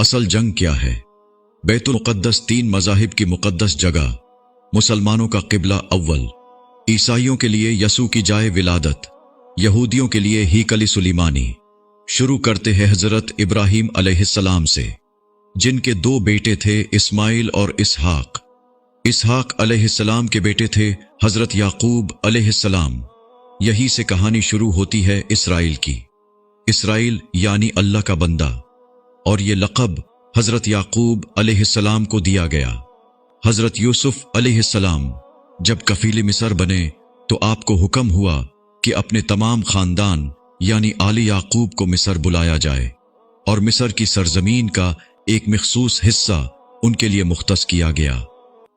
اصل جنگ کیا ہے؟ بیت المقدس تین مذاہب کی مقدس جگہ، مسلمانوں کا قبلہ اول، عیسائیوں کے لیے یسوع کی جائے ولادت، یہودیوں کے لیے ہیکل سلیمانی۔ شروع کرتے ہیں حضرت ابراہیم علیہ السلام سے، جن کے دو بیٹے تھے، اسماعیل اور اسحاق۔ اسحاق علیہ السلام کے بیٹے تھے حضرت یعقوب علیہ السلام۔ یہی سے کہانی شروع ہوتی ہے اسرائیل کی۔ اسرائیل یعنی اللہ کا بندہ، اور یہ لقب حضرت یعقوب علیہ السلام کو دیا گیا۔ حضرت یوسف علیہ السلام جب کفیل مصر بنے تو آپ کو حکم ہوا کہ اپنے تمام خاندان یعنی آل یعقوب کو مصر بلایا جائے، اور مصر کی سرزمین کا ایک مخصوص حصہ ان کے لیے مختص کیا گیا،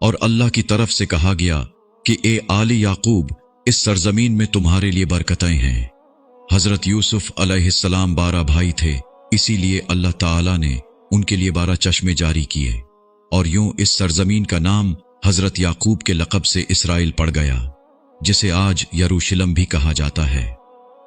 اور اللہ کی طرف سے کہا گیا کہ اے آل یعقوب، اس سرزمین میں تمہارے لیے برکتیں ہیں۔ حضرت یوسف علیہ السلام 12 بھائی تھے، اسی لیے اللہ تعالیٰ نے ان کے لیے 12 چشمے جاری کیے، اور یوں اس سرزمین کا نام حضرت یعقوب کے لقب سے اسرائیل پڑ گیا، جسے آج یروشلم بھی کہا جاتا ہے۔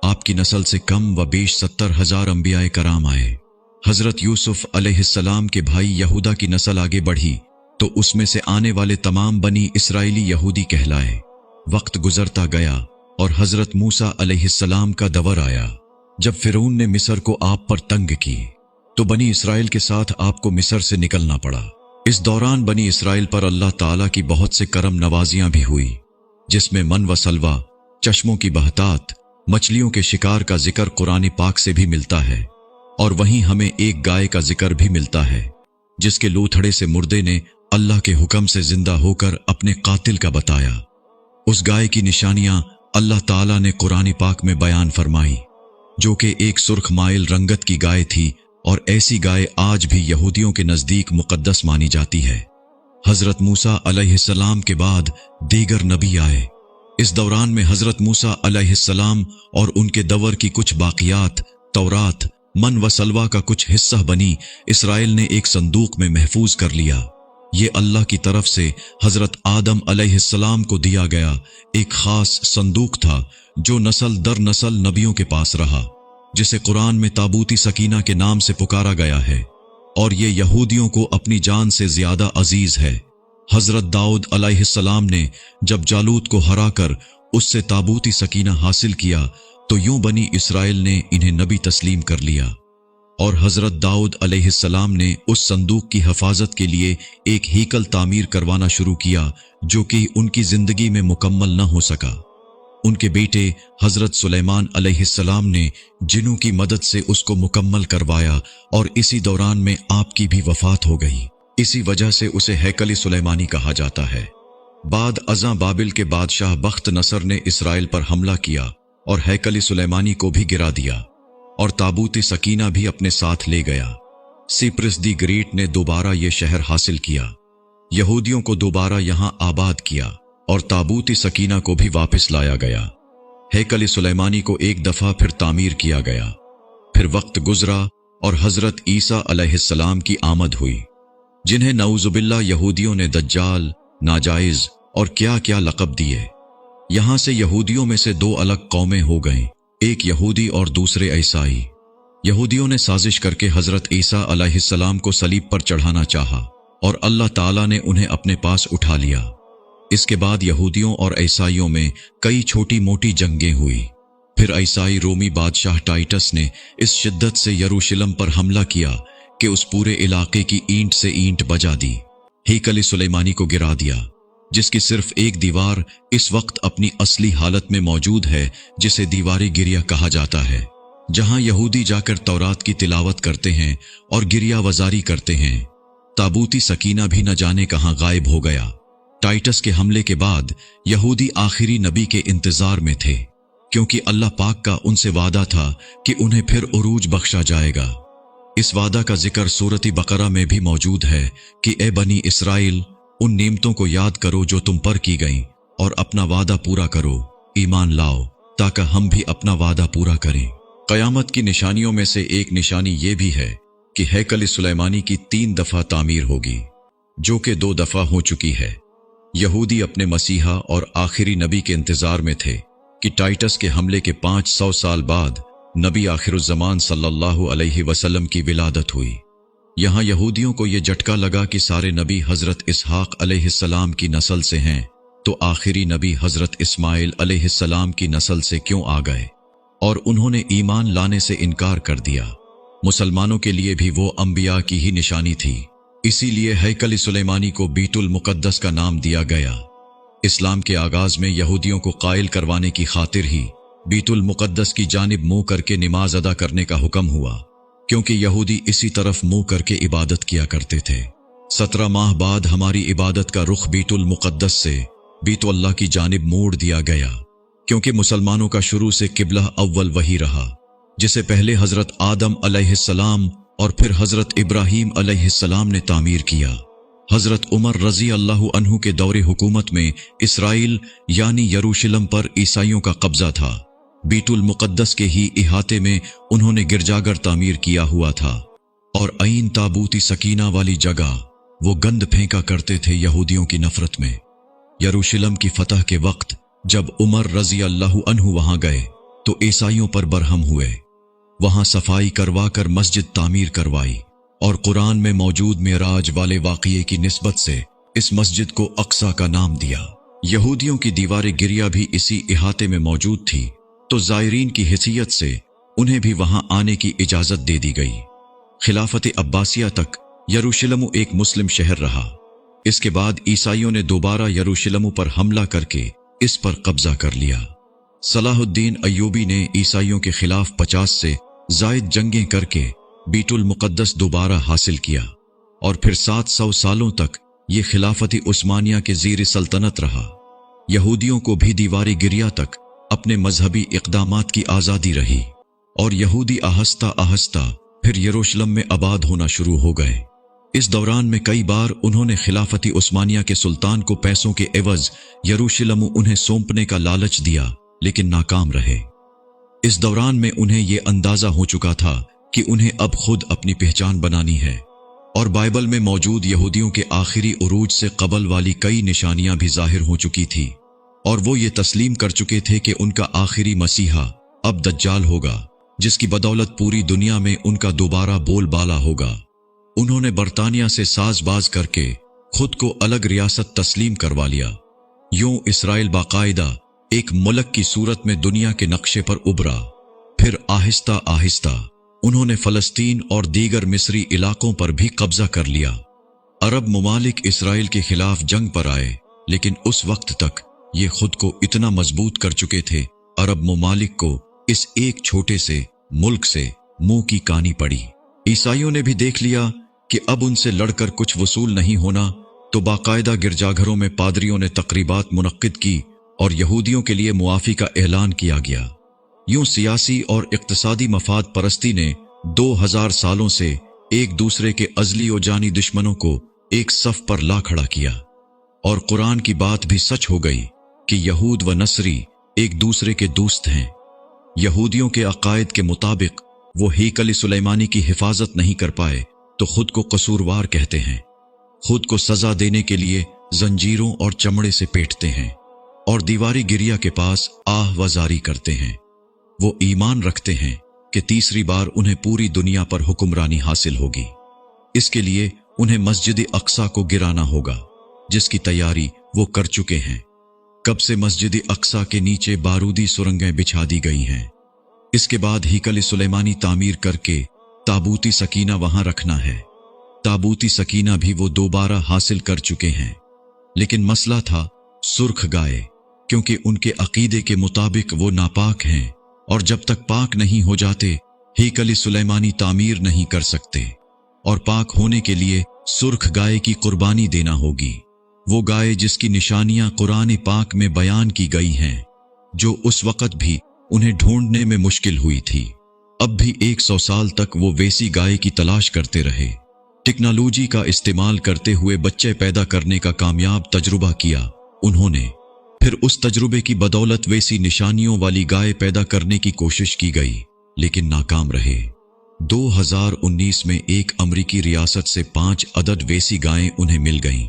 آپ کی نسل سے کم و بیش 70,000 انبیاء کرام آئے۔ حضرت یوسف علیہ السلام کے بھائی یہودا کی نسل آگے بڑھی تو اس میں سے آنے والے تمام بنی اسرائیلی یہودی کہلائے۔ وقت گزرتا گیا اور حضرت موسیٰ علیہ السلام کا دور آیا۔ جب فرعون نے مصر کو آپ پر تنگ کی تو بنی اسرائیل کے ساتھ آپ کو مصر سے نکلنا پڑا۔ اس دوران بنی اسرائیل پر اللہ تعالیٰ کی بہت سے کرم نوازیاں بھی ہوئی، جس میں من و سلوہ، چشموں کی بہتات، مچھلیوں کے شکار کا ذکر قرآن پاک سے بھی ملتا ہے، اور وہیں ہمیں ایک گائے کا ذکر بھی ملتا ہے جس کے لوتھڑے سے مردے نے اللہ کے حکم سے زندہ ہو کر اپنے قاتل کا بتایا۔ اس گائے کی نشانیاں اللہ تعالیٰ نے قرآن پاک میں بیان فرمائی، جو کہ ایک سرخ مائل رنگت کی گائے تھی، اور ایسی گائے آج بھی یہودیوں کے نزدیک مقدس مانی جاتی ہے۔ حضرت موسیٰ علیہ السلام کے بعد دیگر نبی آئے۔ اس دوران میں حضرت موسیٰ علیہ السلام اور ان کے دور کی کچھ باقیات، تورات، من و سلوہ کا کچھ حصہ بنی اسرائیل نے ایک صندوق میں محفوظ کر لیا۔ یہ اللہ کی طرف سے حضرت آدم علیہ السلام کو دیا گیا ایک خاص صندوق تھا، جو نسل در نسل نبیوں کے پاس رہا، جسے قرآن میں تابوت سکینہ کے نام سے پکارا گیا ہے، اور یہ یہودیوں کو اپنی جان سے زیادہ عزیز ہے۔ حضرت داؤد علیہ السلام نے جب جالوت کو ہرا کر اس سے تابوت سکینہ حاصل کیا تو یوں بنی اسرائیل نے انہیں نبی تسلیم کر لیا، اور حضرت داؤد علیہ السلام نے اس صندوق کی حفاظت کے لیے ایک ہیکل تعمیر کروانا شروع کیا، جو کہ ان کی زندگی میں مکمل نہ ہو سکا۔ ان کے بیٹے حضرت سلیمان علیہ السلام نے جنوں کی مدد سے اس کو مکمل کروایا، اور اسی دوران میں آپ کی بھی وفات ہو گئی۔ اسی وجہ سے اسے ہیکل سلیمانی کہا جاتا ہے۔ بعد ازاں بابل کے بادشاہ بخت نصر نے اسرائیل پر حملہ کیا اور ہیکل سلیمانی کو بھی گرا دیا، اور تابوت سکینہ بھی اپنے ساتھ لے گیا۔ سیپرس دی گریٹ نے دوبارہ یہ شہر حاصل کیا، یہودیوں کو دوبارہ یہاں آباد کیا، اور تابوت سکینہ کو بھی واپس لایا گیا۔ ہیکل سلیمانی کو ایک دفعہ پھر تعمیر کیا گیا۔ پھر وقت گزرا اور حضرت عیسیٰ علیہ السلام کی آمد ہوئی، جنہیں نعوذ باللہ یہودیوں نے دجال، ناجائز اور کیا کیا لقب دیے۔ یہاں سے یہودیوں میں سے 2 الگ قومیں ہو گئیں، ایک یہودی اور دوسرے عیسائی۔ یہودیوں نے سازش کر کے حضرت عیسیٰ علیہ السلام کو صلیب پر چڑھانا چاہا، اور اللہ تعالیٰ نے انہیں اپنے پاس اٹھا لیا۔ اس کے بعد یہودیوں اور عیسائیوں میں کئی چھوٹی موٹی جنگیں ہوئی۔ پھر عیسائی رومی بادشاہ ٹائٹس نے اس شدت سے یروشلم پر حملہ کیا کہ اس پورے علاقے کی اینٹ سے اینٹ بجا دی، ہیکل سلیمانی کو گرا دیا، جس کی صرف ایک دیوار اس وقت اپنی اصلی حالت میں موجود ہے، جسے دیوار گریہ کہا جاتا ہے، جہاں یہودی جا کر تورات کی تلاوت کرتے ہیں اور گریہ وزاری کرتے ہیں۔ تابوت سکینہ بھی نہ جانے کہاں غائب ہو گیا۔ ٹائٹس کے حملے کے بعد یہودی آخری نبی کے انتظار میں تھے، کیونکہ اللہ پاک کا ان سے وعدہ تھا کہ انہیں پھر عروج بخشا جائے گا۔ اس وعدہ کا ذکر سورۃ بقرہ میں بھی موجود ہے کہ اے بنی اسرائیل، ان نعمتوں کو یاد کرو جو تم پر کی گئیں، اور اپنا وعدہ پورا کرو، ایمان لاؤ، تاکہ ہم بھی اپنا وعدہ پورا کریں۔ قیامت کی نشانیوں میں سے ایک نشانی یہ بھی ہے کہ ہیکل سلیمانی کی 3 دفعہ تعمیر ہوگی، جو کہ 2 دفعہ ہو چکی ہے۔ یہودی اپنے مسیحا اور آخری نبی کے انتظار میں تھے کہ ٹائٹس کے حملے کے 500 سال بعد نبی آخر الزمان صلی اللہ علیہ وسلم کی ولادت ہوئی۔ यहाँ यहूदियों को ये झटका लगा कि सारे नबी हजरत इसहाक अलैहिस्सलाम की नस्ल से हैं, तो आखिरी नबी हजरत इस्माइल अलैहिस्सलाम की नस्ल से क्यों आ गए, और उन्होंने ईमान लाने से इनकार कर दिया। मुसलमानों के लिए भी वो अंबिया की ही निशानी थी, इसीलिए हैकल सुलेमानी को बीतुल मुकद्दस का नाम दिया गया। इस्लाम के आगाज में यहूदियों को कायल करवाने की खातिर ही बीतुल मुकद्दस की जानिब मुंह करके नमाज अदा करने का हुक्म हुआ, क्योंकि यहूदी इसी तरफ मुंह करके इबादत किया करते थे। 17 माह बाद हमारी इबादत का रुख बीतुल मुकद्दस से बीतुल्लाह की जानिब मोड़ दिया गया, क्योंकि मुसलमानों का शुरू से किबला अव्वल वही रहा, जिसे पहले हजरत आदम अलैहिस्सलाम और फिर हजरत इब्राहीम अलैहिस्सलाम ने तामीर किया। हजरत उमर रजी अल्लाह अन्हु के दौरे हुकूमत में इसराइल यानी यरूशलेम पर ईसाइयों का कब्जा था। बीतुल मुकद्दस के ही इहाते में उन्होंने गिरजाघर तामीर किया हुआ था, और ऐन ताबूती सकीना वाली जगह वो गंद फेंका करते थे यहूदियों की नफरत में। यरूशलेम की फतह के वक्त जब उमर रजी अल्लाह अन्हु वहां गए तो ईसाइयों पर बरहम हुए। वहां सफाई करवा कर मस्जिद तामीर करवाई, और कुरान में मौजूद मेराज वाले वाक़िए की निस्बत से इस मस्जिद को अक्सा का नाम दिया। यहूदियों की दीवार गिरिया भी इसी इहाते में मौजूद थी, तो ज़ायरीन की हैसियत से उन्हें भी वहां आने की इजाजत दे दी गई। खिलाफत अब्बासिया तक यरूशलेम एक मुस्लिम शहर रहा। इसके बाद ईसाइयों ने दोबारा यरूशलेम पर हमला करके इस पर कब्जा कर लिया। सलाहुद्दीन अय्यूबी ने ईसाइयों के खिलाफ 50 से जायद जंगें करके बीतुल मुकद्दस दोबारा हासिल किया, और फिर 700 सालों तक ये खिलाफत उस्मानिया के ज़ीर सल्तनत रहा। यहूदियों को भी दीवारी गिरिया तक अपने मजहबी इक़दामात की आज़ादी रही, और यहूदी आहिस्ता आहिस्ता फिर यरूशलेम में आबाद होना शुरू हो गए। इस दौरान में कई बार उन्होंने खिलाफती उस्मानिया के सुल्तान को पैसों के एवज यरूशलेम उन्हें सौंपने का लालच दिया, लेकिन नाकाम रहे। इस दौरान में उन्हें यह अंदाजा हो चुका था कि उन्हें अब खुद अपनी पहचान बनानी है, और बाइबल में मौजूद यहूदियों के आखिरी उरूज से कबल वाली कई निशानियां भी जाहिर हो चुकी थी, और वो ये तस्लीम कर चुके थे कि उनका आखिरी मसीहा अब दज्जाल होगा, जिसकी बदौलत पूरी दुनिया में उनका दोबारा बोलबाला होगा। उन्होंने बरतानिया से साजबाज करके खुद को अलग रियासत तस्लीम करवा लिया। यूं इसराइल बाकायदा एक मुल्क की सूरत में दुनिया के नक्शे पर उभरा। फिर आहिस्ता आहिस्ता उन्होंने फलस्तीन और दीगर मिस्री इलाकों पर भी कब्जा कर लिया। अरब मुमालिक इसराइल के खिलाफ जंग पर आए, लेकिन उस वक्त तक ये खुद को इतना मजबूत कर चुके थे, अरब मुमालिक को इस एक छोटे से मुल्क से मुंह की कानी पड़ी। ईसाइयों ने भी देख लिया कि अब उनसे लड़कर कुछ वसूल नहीं होना, तो बाकायदा गिरजाघरों में पादरियों ने तकरीबात मुनक्किद की और यहूदियों के लिए मुआफ़ी का ऐलान किया गया। यूं सियासी और इक्तिसादी मफाद परस्ती ने 2000 सालों से एक दूसरे के अज़ली और जानी दुश्मनों को एक सफ पर ला खड़ा किया, और कुरान की बात भी सच हो गई कि यहूद व नसरी एक दूसरे के दोस्त हैं। यहूदियों के अकायद के मुताबिक वो हैकल सुलेमानी की हिफाजत नहीं कर पाए तो खुद को कसूरवार कहते हैं, खुद को सजा देने के लिए जंजीरों और चमड़े से पेटते हैं, और दीवारी गिरिया के पास आह वजारी करते हैं। वो ईमान रखते हैं कि तीसरी बार उन्हें पूरी दुनिया पर हुक्मरानी हासिल होगी। इसके लिए उन्हें मस्जिद अक्सा को गिराना होगा, जिसकी तैयारी वो कर चुके हैं। कब से मस्जिद अक्सा के नीचे बारूदी सुरंगें बिछा दी गई हैं। इसके बाद हैकल सुलेमानी तामीर करके ताबूती सकीना वहां रखना है। ताबूती सकीना भी वो दोबारा हासिल कर चुके हैं, लेकिन मसला था सुर्ख गाय, क्योंकि उनके अकीदे के मुताबिक वो नापाक हैं, और जब तक पाक नहीं हो जाते हैकल सुलेमानी तामीर नहीं कर सकते, और पाक होने के लिए सुर्ख गाय की कुर्बानी देना होगी। वो गाय जिसकी निशानियां कुरान पाक में बयान की गई हैं, जो उस वक़्त भी उन्हें ढूंढने में मुश्किल हुई थी। अब भी 100 साल तक वो वैसी गाय की तलाश करते रहे। टेक्नोलॉजी का इस्तेमाल करते हुए बच्चे पैदा करने का कामयाब तजुर्बा किया उन्होंने। फिर उस तजुर्बे की बदौलत वैसी निशानियों वाली गाय पैदा करने की कोशिश की गई, लेकिन नाकाम रहे। 2019 में एक अमरीकी रियासत से 5 अदद वैसी गायें उन्हें मिल गईं,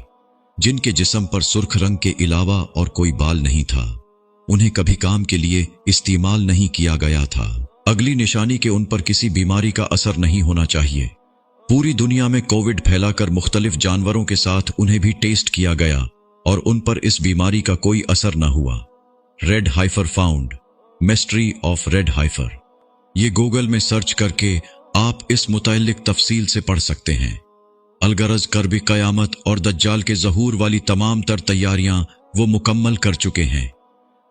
जिनके जिस्म पर सुर्ख रंग के अलावा और कोई बाल नहीं था। उन्हें कभी काम के लिए इस्तेमाल नहीं किया गया था। अगली निशानी के उन पर किसी बीमारी का असर नहीं होना चाहिए। पूरी दुनिया में कोविड फैलाकर मुख्तलिफ जानवरों के साथ उन्हें भी टेस्ट किया गया और उन पर इस बीमारी का कोई असर न हुआ। Red hyper found, mystery of red hyper. ये गूगल में सर्च करके आप इस मुताल्लिक तफसील से पढ़ सकते हैं। अलगरज कर्ब क़यामत और दज्जाल के ज़हूर वाली तमाम तर तैयारियां वो मुकम्मल कर चुके हैं।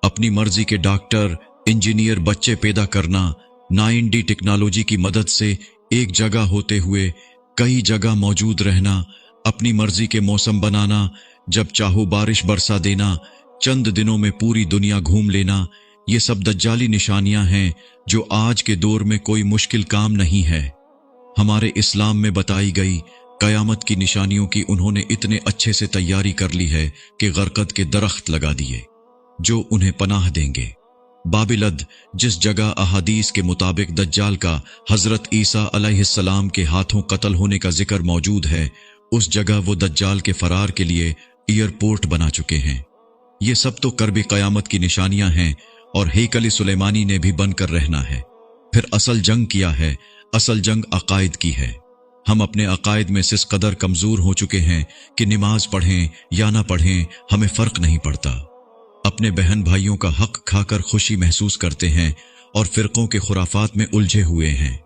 अपनी मर्जी के डॉक्टर, इंजीनियर बच्चे पैदा करना, 9D टेक्नोलॉजी की मदद से एक जगह होते हुए कई जगह मौजूद रहना, अपनी मर्जी के मौसम बनाना, जब चाहो बारिश बरसा देना, चंद दिनों में पूरी दुनिया घूम लेना, ये सब दज्जाली निशानियां हैं जो आज के दौर में कोई मुश्किल काम नहीं है। हमारे इस्लाम में बताई गई कयामत की निशानियों की उन्होंने इतने अच्छे से तैयारी कर ली है कि गरकद के दरख्त लगा दिए जो उन्हें पनाह देंगे। बाबिलद, जिस जगह अहादीस के मुताबिक दज्जाल का हजरत ईसा अलैहिस्सलाम के हाथों कत्ल होने का जिक्र मौजूद है, उस जगह वो दज्जाल के फरार के लिए एयरपोर्ट बना चुके हैं। ये सब तो कर्ब क़यामत की निशानियां हैं और हेकल सुलेमानी ने भी बनकर रहना है। फिर असल जंग किया है, असल जंग अकायद की है। हम अपने अकायद में इस कदर कमजोर हो चुके हैं कि नमाज पढ़ें या ना पढ़ें हमें फर्क नहीं पड़ता। अपने बहन भाइयों का हक खाकर खुशी महसूस करते हैं और फिरकों के खुराफात में उलझे हुए हैं।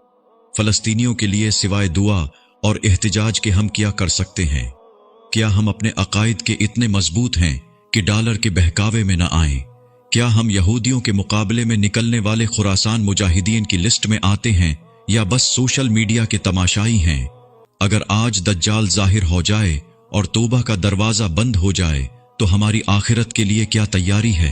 फलस्तीनियों के लिए सिवाय दुआ और एहतिजाज के हम क्या कर सकते हैं? क्या हम अपने अकायद के इतने मजबूत हैं कि डॉलर के बहकावे में न आएं? क्या हम यहूदियों के मुकाबले में निकलने वाले खुरासान मुजाहिदीन की लिस्ट में आते हैं या बस सोशल मीडिया के तमाशाई हैं? अगर आज दज्जाल जाहिर हो जाए और तौबा का दरवाजा बंद हो जाए तो हमारी आखिरत के लिए क्या तैयारी है?